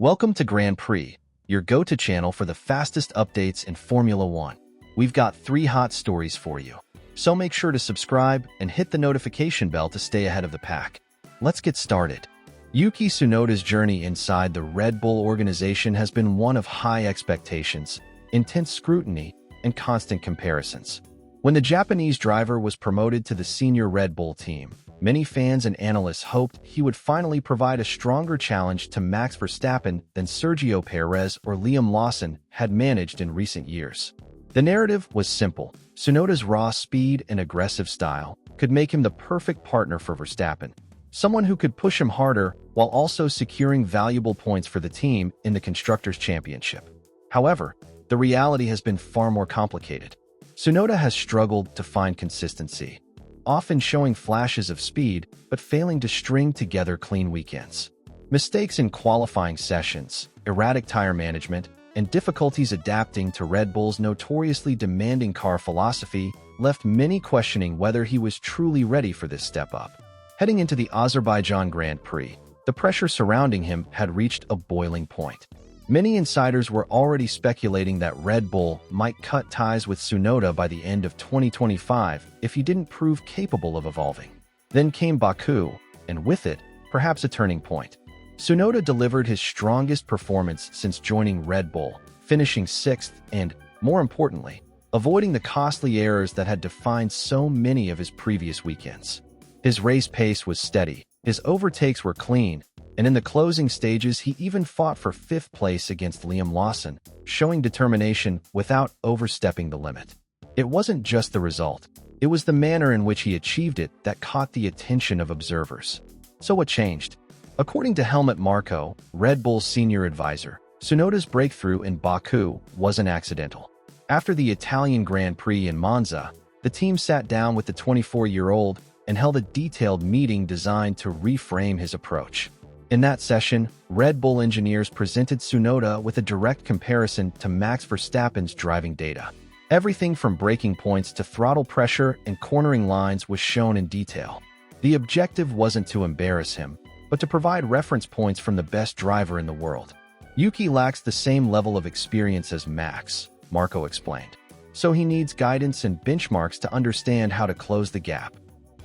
Welcome to Grand Prix, your go-to channel for the fastest updates in Formula One. We've got 3 hot stories for you, so make sure to subscribe and hit the notification bell to stay ahead of the pack. Let's get started. Yuki Tsunoda's journey inside the Red Bull organization has been one of high expectations, intense scrutiny, and constant comparisons. When the Japanese driver was promoted to the senior Red Bull team, many fans and analysts hoped he would finally provide a stronger challenge to Max Verstappen than Sergio Perez or Liam Lawson had managed in recent years. The narrative was simple. Tsunoda's raw speed and aggressive style could make him the perfect partner for Verstappen, someone who could push him harder while also securing valuable points for the team in the Constructors' Championship. However, the reality has been far more complicated. Tsunoda has struggled to find consistency, often showing flashes of speed but failing to string together clean weekends. Mistakes in qualifying sessions, erratic tire management, and difficulties adapting to Red Bull's notoriously demanding car philosophy left many questioning whether he was truly ready for this step up. Heading into the Azerbaijan Grand Prix, the pressure surrounding him had reached a boiling point. Many insiders were already speculating that Red Bull might cut ties with Tsunoda by the end of 2025 if he didn't prove capable of evolving. Then came Baku, and with it, perhaps a turning point. Tsunoda delivered his strongest performance since joining Red Bull, finishing 6th and, more importantly, avoiding the costly errors that had defined so many of his previous weekends. His race pace was steady, his overtakes were clean, and in the closing stages he even fought for 5th place against Liam Lawson, showing determination without overstepping the limit. It wasn't just the result, it was the manner in which he achieved it that caught the attention of observers. So what changed? According to Helmut Marko, Red Bull's senior advisor, Tsunoda's breakthrough in Baku wasn't accidental. After the Italian Grand Prix in Monza, the team sat down with the 24-year-old and held a detailed meeting designed to reframe his approach. In that session, Red Bull engineers presented Tsunoda with a direct comparison to Max Verstappen's driving data. Everything from braking points to throttle pressure and cornering lines was shown in detail. The objective wasn't to embarrass him, but to provide reference points from the best driver in the world. Yuki lacks the same level of experience as Max, Marko explained, so he needs guidance and benchmarks to understand how to close the gap.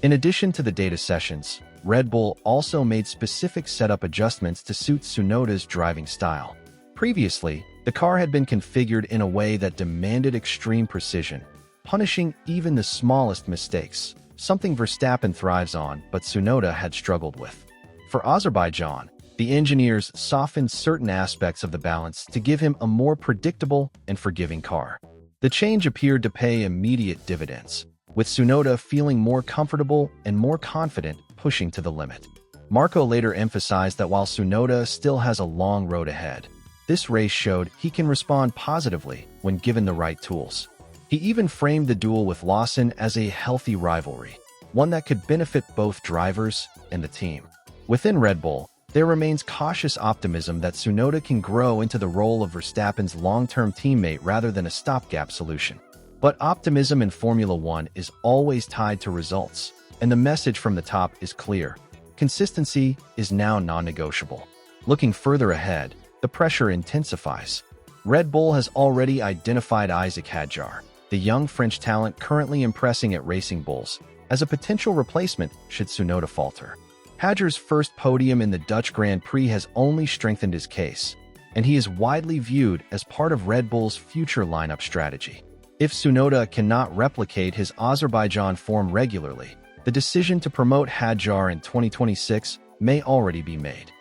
In addition to the data sessions, Red Bull also made specific setup adjustments to suit Tsunoda's driving style. Previously, the car had been configured in a way that demanded extreme precision, punishing even the smallest mistakes, something Verstappen thrives on but Tsunoda had struggled with. For Azerbaijan, the engineers softened certain aspects of the balance to give him a more predictable and forgiving car. The change appeared to pay immediate dividends, with Tsunoda feeling more comfortable and more confident pushing to the limit. Marko later emphasized that while Tsunoda still has a long road ahead, this race showed he can respond positively when given the right tools. He even framed the duel with Lawson as a healthy rivalry, one that could benefit both drivers and the team. Within Red Bull, there remains cautious optimism that Tsunoda can grow into the role of Verstappen's long-term teammate rather than a stopgap solution. But optimism in Formula One is always tied to results, and the message from the top is clear. Consistency is now non-negotiable. Looking further ahead, the pressure intensifies. Red Bull has already identified Isaac Hadjar, the young French talent currently impressing at Racing Bulls, as a potential replacement should Tsunoda falter. Hadjar's first podium in the Dutch Grand Prix has only strengthened his case, and he is widely viewed as part of Red Bull's future lineup strategy. If Tsunoda cannot replicate his Azerbaijan form regularly, the decision to promote Hadjar in 2026 may already be made.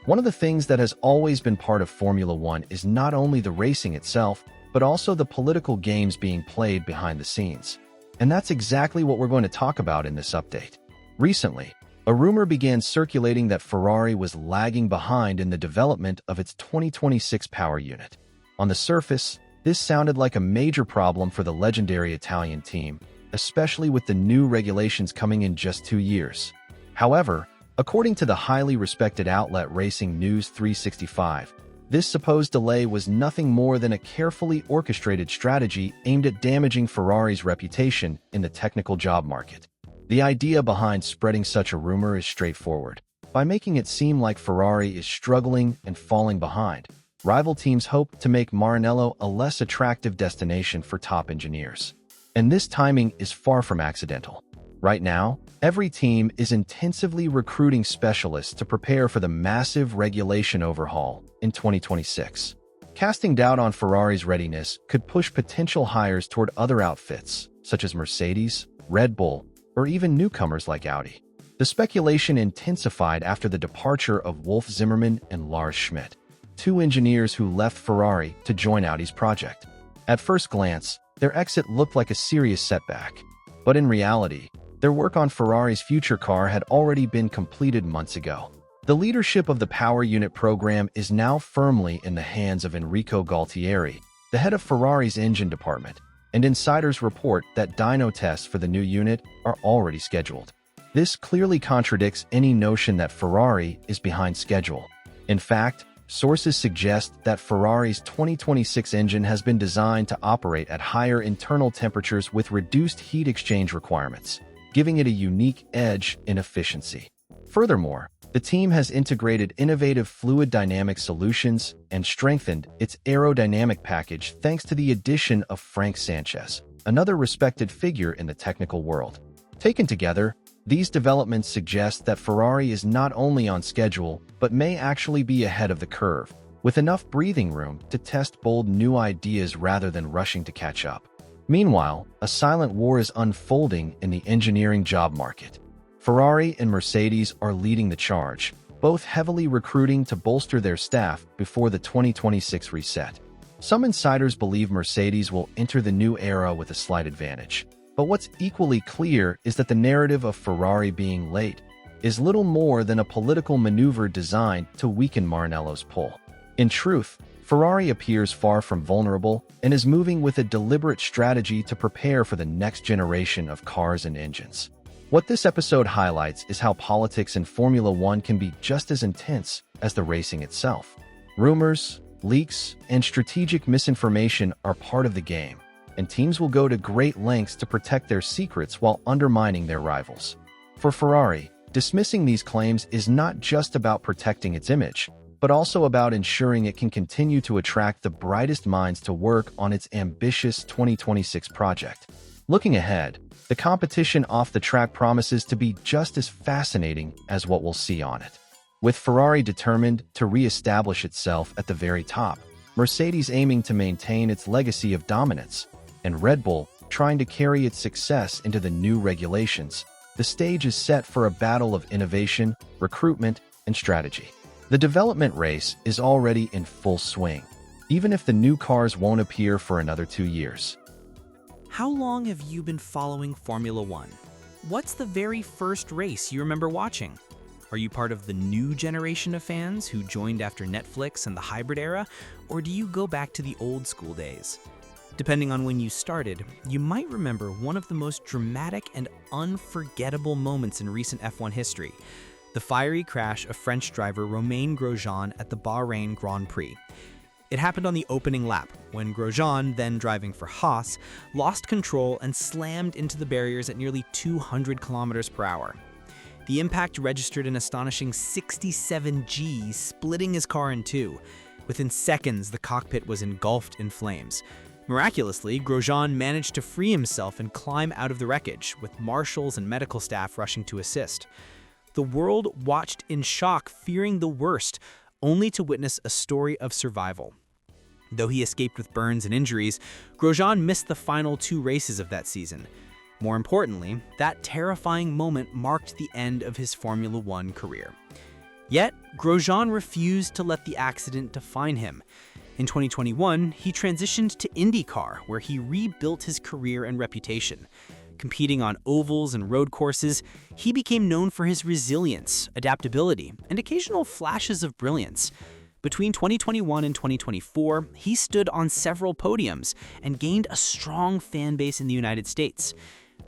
One of the things that has always been part of Formula One is not only the racing itself, but also the political games being played behind the scenes. And that's exactly what we're going to talk about in this update. Recently, a rumor began circulating that Ferrari was lagging behind in the development of its 2026 power unit. On the surface, this sounded like a major problem for the legendary Italian team, especially with the new regulations coming in just 2 years. However, according to the highly respected outlet Racing News 365, this supposed delay was nothing more than a carefully orchestrated strategy aimed at damaging Ferrari's reputation in the technical job market. The idea behind spreading such a rumor is straightforward. By making it seem like Ferrari is struggling and falling behind, rival teams hope to make Maranello a less attractive destination for top engineers. And this timing is far from accidental. Right now, every team is intensively recruiting specialists to prepare for the massive regulation overhaul in 2026. Casting doubt on Ferrari's readiness could push potential hires toward other outfits, such as Mercedes, Red Bull, or even newcomers like Audi. The speculation intensified after the departure of Wolf Zimmermann and Lars Schmidt, two engineers who left Ferrari to join Audi's project. At first glance, their exit looked like a serious setback. But in reality, their work on Ferrari's future car had already been completed months ago. The leadership of the power unit program is now firmly in the hands of Enrico Galtieri, the head of Ferrari's engine department, and insiders report that dyno tests for the new unit are already scheduled. This clearly contradicts any notion that Ferrari is behind schedule. In fact, sources suggest that Ferrari's 2026 engine has been designed to operate at higher internal temperatures with reduced heat exchange requirements, giving it a unique edge in efficiency. Furthermore, the team has integrated innovative fluid dynamic solutions and strengthened its aerodynamic package thanks to the addition of Frank Sanchez, another respected figure in the technical world. Taken together, these developments suggest that Ferrari is not only on schedule, but may actually be ahead of the curve, with enough breathing room to test bold new ideas rather than rushing to catch up. Meanwhile, a silent war is unfolding in the engineering job market. Ferrari and Mercedes are leading the charge, both heavily recruiting to bolster their staff before the 2026 reset. Some insiders believe Mercedes will enter the new era with a slight advantage. But what's equally clear is that the narrative of Ferrari being late is little more than a political maneuver designed to weaken Maranello's pull. In truth, Ferrari appears far from vulnerable and is moving with a deliberate strategy to prepare for the next generation of cars and engines. What this episode highlights is how politics in Formula One can be just as intense as the racing itself. Rumors, leaks, and strategic misinformation are part of the game, and teams will go to great lengths to protect their secrets while undermining their rivals. For Ferrari, dismissing these claims is not just about protecting its image, but also about ensuring it can continue to attract the brightest minds to work on its ambitious 2026 project. Looking ahead, the competition off the track promises to be just as fascinating as what we'll see on it. With Ferrari determined to re-establish itself at the very top, Mercedes aiming to maintain its legacy of dominance, and Red Bull trying to carry its success into the new regulations, the stage is set for a battle of innovation, recruitment, and strategy. The development race is already in full swing, even if the new cars won't appear for another 2 years. How long have you been following Formula One? What's the very first race you remember watching? Are you part of the new generation of fans who joined after Netflix and the hybrid era, or do you go back to the old school days? Depending on when you started, you might remember one of the most dramatic and unforgettable moments in recent F1 history, the fiery crash of French driver Romain Grosjean at the Bahrain Grand Prix. It happened on the opening lap, when Grosjean, then driving for Haas, lost control and slammed into the barriers at nearly 200 kilometers per hour. The impact registered an astonishing 67 Gs, splitting his car in two. Within seconds, the cockpit was engulfed in flames. Miraculously, Grosjean managed to free himself and climb out of the wreckage, with marshals and medical staff rushing to assist. The world watched in shock, fearing the worst, only to witness a story of survival. Though he escaped with burns and injuries, Grosjean missed the final 2 races of that season. More importantly, that terrifying moment marked the end of his Formula One career. Yet, Grosjean refused to let the accident define him. In 2021, he transitioned to IndyCar, where he rebuilt his career and reputation. Competing on ovals and road courses, he became known for his resilience, adaptability, and occasional flashes of brilliance. Between 2021 and 2024, he stood on several podiums and gained a strong fan base in the United States.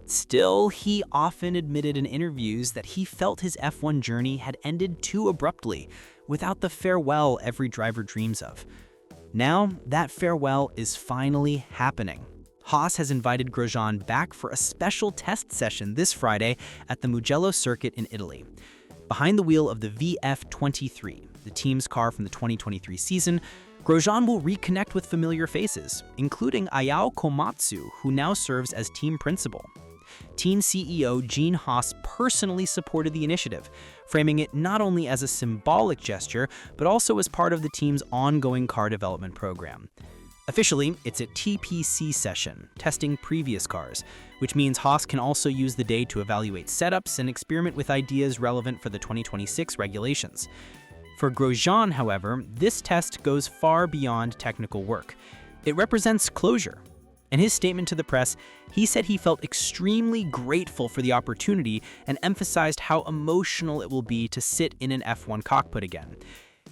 Still, he often admitted in interviews that he felt his F1 journey had ended too abruptly, without the farewell every driver dreams of. Now, that farewell is finally happening. Haas has invited Grosjean back for a special test session this Friday at the Mugello circuit in Italy. Behind the wheel of the VF23, the team's car from the 2023 season, Grosjean will reconnect with familiar faces, including Ayao Komatsu, who now serves as team principal. Team CEO Gene Haas personally supported the initiative, framing it not only as a symbolic gesture, but also as part of the team's ongoing car development program. Officially, it's a TPC session, testing previous cars, which means Haas can also use the day to evaluate setups and experiment with ideas relevant for the 2026 regulations. For Grosjean, however, this test goes far beyond technical work. It represents closure. In his statement to the press, he said he felt extremely grateful for the opportunity and emphasized how emotional it will be to sit in an F1 cockpit again.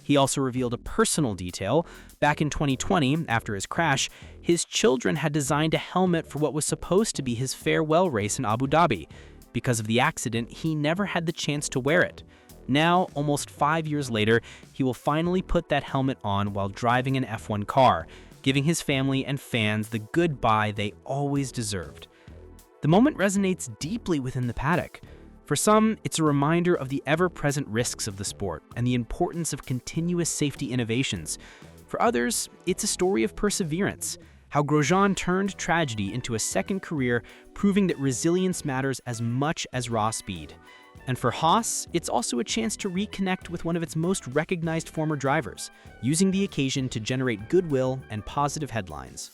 He also revealed a personal detail. Back in 2020, after his crash, his children had designed a helmet for what was supposed to be his farewell race in Abu Dhabi. Because of the accident, he never had the chance to wear it. Now, almost 5 years later, he will finally put that helmet on while driving an F1 car, giving his family and fans the goodbye they always deserved. The moment resonates deeply within the paddock. For some, it's a reminder of the ever-present risks of the sport and the importance of continuous safety innovations. For others, it's a story of perseverance, how Grosjean turned tragedy into a second career, proving that resilience matters as much as raw speed. And for Haas, it's also a chance to reconnect with one of its most recognized former drivers, using the occasion to generate goodwill and positive headlines.